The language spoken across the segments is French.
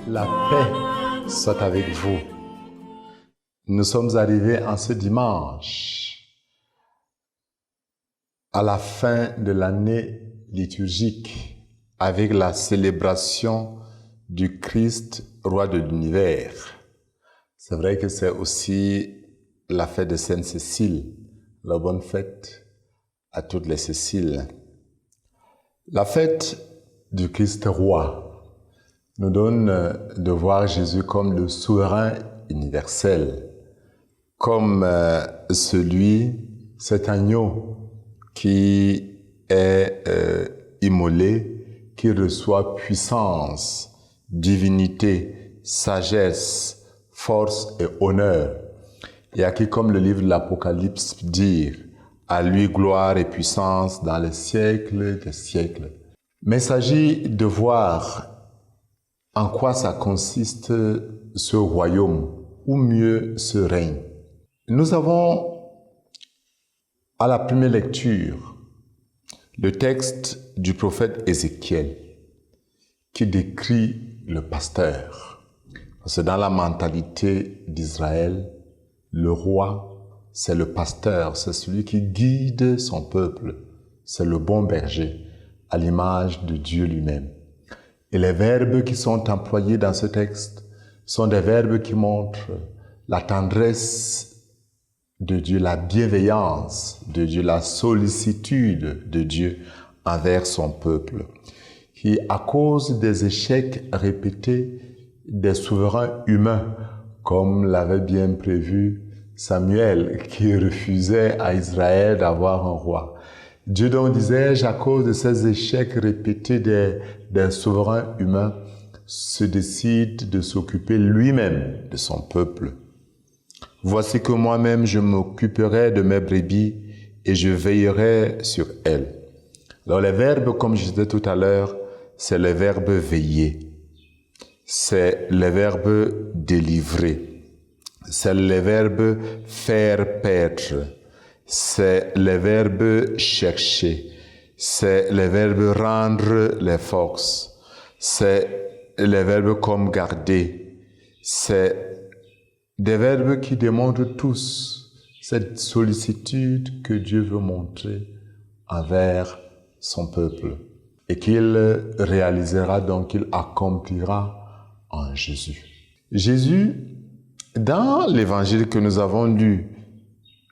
La paix soit avec vous. Nous sommes arrivés en ce dimanche à la fin de l'année liturgique avec la célébration du Christ, roi de l'univers. C'est vrai que c'est aussi la fête de Sainte Cécile. La bonne fête à toutes les Céciles. La fête du Christ roi nous donne de voir Jésus comme le souverain universel, comme cet agneau qui est immolé, qui reçoit puissance, divinité, sagesse, force et honneur, et à qui, comme le livre de l'Apocalypse dit, à lui gloire et puissance dans les siècles des siècles. Mais il s'agit de voir en quoi ça consiste ce royaume, ou mieux ce règne. Nous avons à la première lecture le texte du prophète Ézéchiel qui décrit le pasteur. Parce que dans la mentalité d'Israël, le roi, c'est le pasteur, c'est celui qui guide son peuple, c'est le bon berger, à l'image de Dieu lui-même. Et les verbes qui sont employés dans ce texte sont des verbes qui montrent la tendresse de Dieu, la bienveillance de Dieu, la sollicitude de Dieu envers son peuple, qui, à cause des échecs répétés des souverains humains, comme l'avait bien prévu Samuel, qui refusait à Israël d'avoir un roi. Dieu donc, disais-je, à cause de ces échecs répétés des souverains humains, se décide de s'occuper lui-même de son peuple. Voici que moi-même je m'occuperai de mes brebis et je veillerai sur elles. Alors les verbes, comme je disais tout à l'heure, c'est le verbe veiller, c'est le verbe délivrer, c'est le verbe faire paître, c'est le verbe chercher, c'est le verbe rendre les forces, c'est le verbe comme garder, c'est des verbes qui démontrent tous cette sollicitude que Dieu veut montrer envers son peuple et qu'il réalisera, donc qu'il accomplira en Jésus. Jésus, dans l'évangile que nous avons lu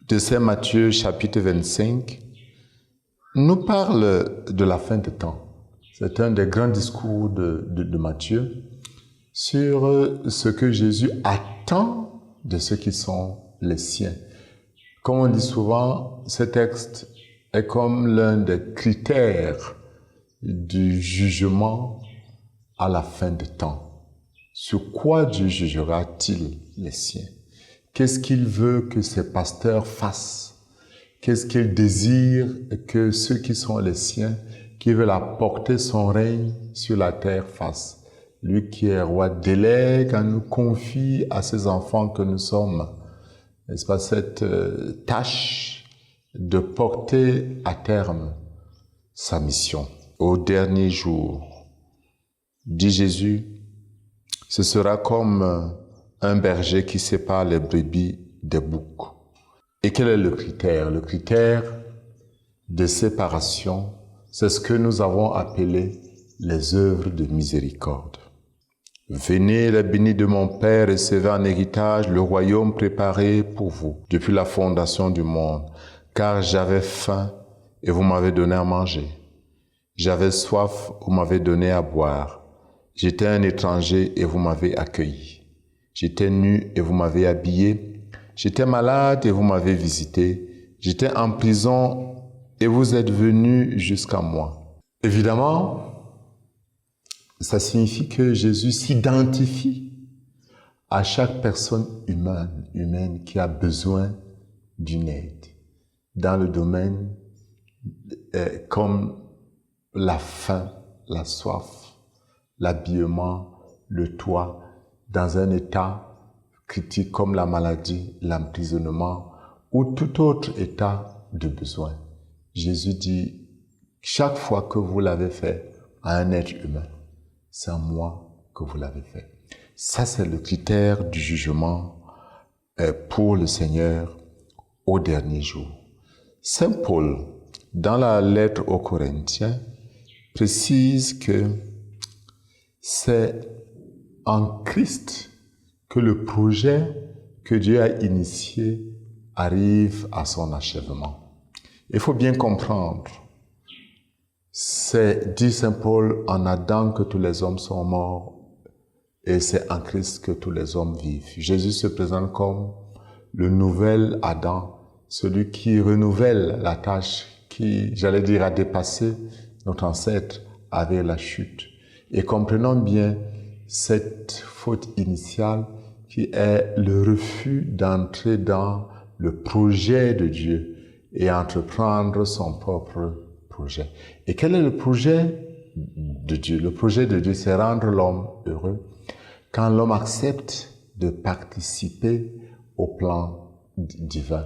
de Saint Matthieu chapitre 25, nous parle de la fin des temps. C'est un des grands discours de Matthieu sur ce que Jésus attend de ceux qui sont les siens. Comme on dit souvent, ce texte est comme l'un des critères du jugement à la fin des temps. Sur quoi Dieu jugera-t-il les siens? Qu'est-ce qu'il veut que ses pasteurs fassent? Qu'est-ce qu'il désire que ceux qui sont les siens, qui veulent apporter son règne sur la terre, fassent? Lui qui est roi délègue à nous confie à ses enfants que nous sommes, n'est-ce pas, cette tâche de porter à terme sa mission. Au dernier jour, dit Jésus, ce sera comme un berger qui sépare les brebis des boucs. Et quel est le critère? Le critère de séparation, c'est ce que nous avons appelé les œuvres de miséricorde. Venez les bénis de mon Père, recevez en héritage le royaume préparé pour vous depuis la fondation du monde, car j'avais faim et vous m'avez donné à manger. J'avais soif, vous m'avez donné à boire. J'étais un étranger et vous m'avez accueilli. J'étais nu et vous m'avez habillé. J'étais malade et vous m'avez visité. J'étais en prison et vous êtes venus jusqu'à moi. Évidemment, ça signifie que Jésus s'identifie à chaque personne humaine qui a besoin d'une aide. Dans le domaine comme la faim, la soif, l'habillement, le toit, dans un état critique comme la maladie, l'emprisonnement ou tout autre état de besoin. Jésus dit, chaque fois que vous l'avez fait à un être humain, c'est à moi que vous l'avez fait. Ça, c'est le critère du jugement pour le Seigneur au dernier jour. Saint Paul, dans la lettre aux Corinthiens, précise que c'est en Christ que le projet que Dieu a initié arrive à son achèvement. Il faut bien comprendre, c'est, dit Saint Paul, en Adam que tous les hommes sont morts et c'est en Christ que tous les hommes vivent. Jésus se présente comme le nouvel Adam, celui qui renouvelle la tâche qui, j'allais dire, a dépassé notre ancêtre avec la chute. Et comprenons bien cette faute initiale qui est le refus d'entrer dans le projet de Dieu et entreprendre son propre projet. Et quel est le projet de Dieu? Le projet de Dieu, c'est rendre l'homme heureux quand l'homme accepte de participer au plan divin.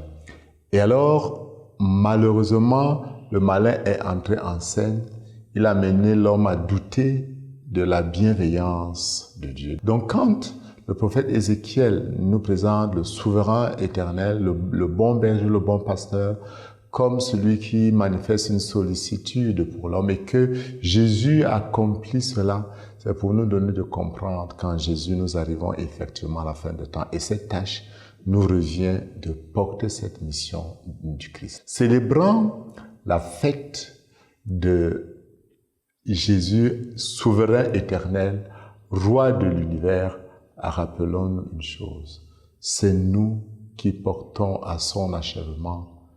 Et alors, malheureusement, le malin est entré en scène. Il a mené l'homme à douter de la bienveillance de Dieu. Donc, quand le prophète Ézéchiel nous présente le souverain éternel, le bon berger, le bon pasteur, comme celui qui manifeste une sollicitude pour l'homme et que Jésus accomplit cela, c'est pour nous donner de comprendre qu'en Jésus, nous arrivons effectivement à la fin du temps. Et cette tâche nous revient de porter cette mission du Christ. Célébrant la fête de Jésus, souverain éternel, roi de l'univers, rappelons-nous une chose. C'est nous qui portons à son achèvement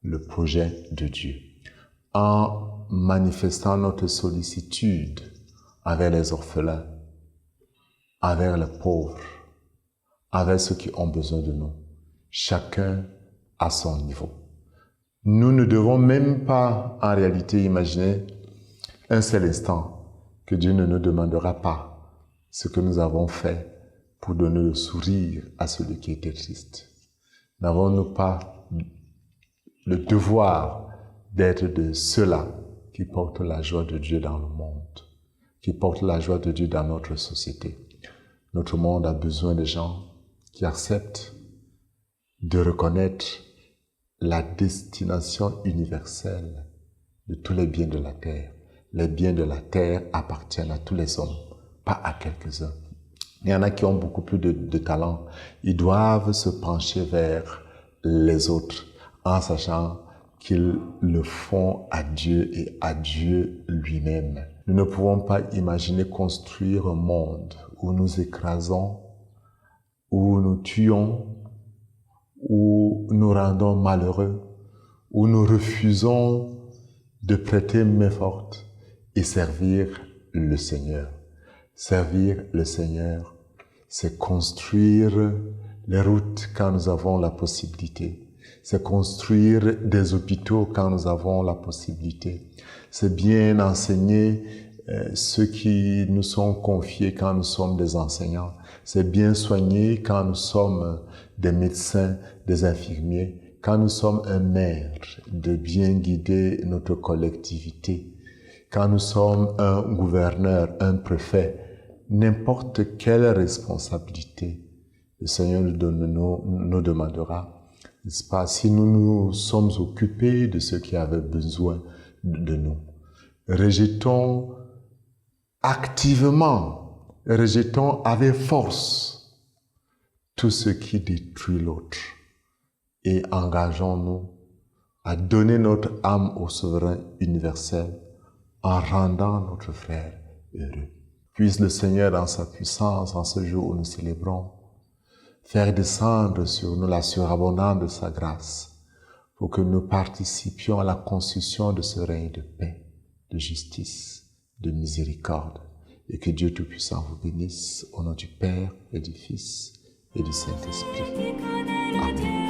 le projet de Dieu, en manifestant notre sollicitude envers les orphelins, envers les pauvres, envers ceux qui ont besoin de nous, chacun à son niveau. Nous ne devons même pas, en réalité, imaginer un seul instant que Dieu ne nous demandera pas ce que nous avons fait pour donner le sourire à celui qui était triste. N'avons-nous pas le devoir d'être de ceux-là qui portent la joie de Dieu dans le monde, qui portent la joie de Dieu dans notre société? Notre monde a besoin de gens qui acceptent de reconnaître la destination universelle de tous les biens de la terre. Les biens de la terre appartiennent à tous les hommes, pas à quelques-uns. Il y en a qui ont beaucoup plus de talent. Ils doivent se pencher vers les autres en sachant qu'ils le font à Dieu et à Dieu lui-même. Nous ne pouvons pas imaginer construire un monde où nous écrasons, où nous tuons, où nous rendons malheureux, où nous refusons de prêter main forte et servir le Seigneur. Servir le Seigneur, c'est construire les routes quand nous avons la possibilité. C'est construire des hôpitaux quand nous avons la possibilité. C'est bien enseigner ceux qui nous sont confiés quand nous sommes des enseignants. C'est bien soigner quand nous sommes des médecins, des infirmiers. Quand nous sommes un maire, de bien guider notre collectivité. Quand nous sommes un gouverneur, un préfet, n'importe quelle responsabilité, le Seigneur nous demandera, n'est-ce pas, si nous nous sommes occupés de ceux qui avaient besoin de nous. Rejetons activement, rejetons avec force tout ce qui détruit l'autre et engageons-nous à donner notre âme au souverain universel en rendant notre frère heureux. Puisse le Seigneur, dans sa puissance, en ce jour où nous célébrons, faire descendre sur nous la surabondance de sa grâce pour que nous participions à la construction de ce règne de paix, de justice, de miséricorde et que Dieu Tout-Puissant vous bénisse au nom du Père et du Fils et du Saint-Esprit. Amen.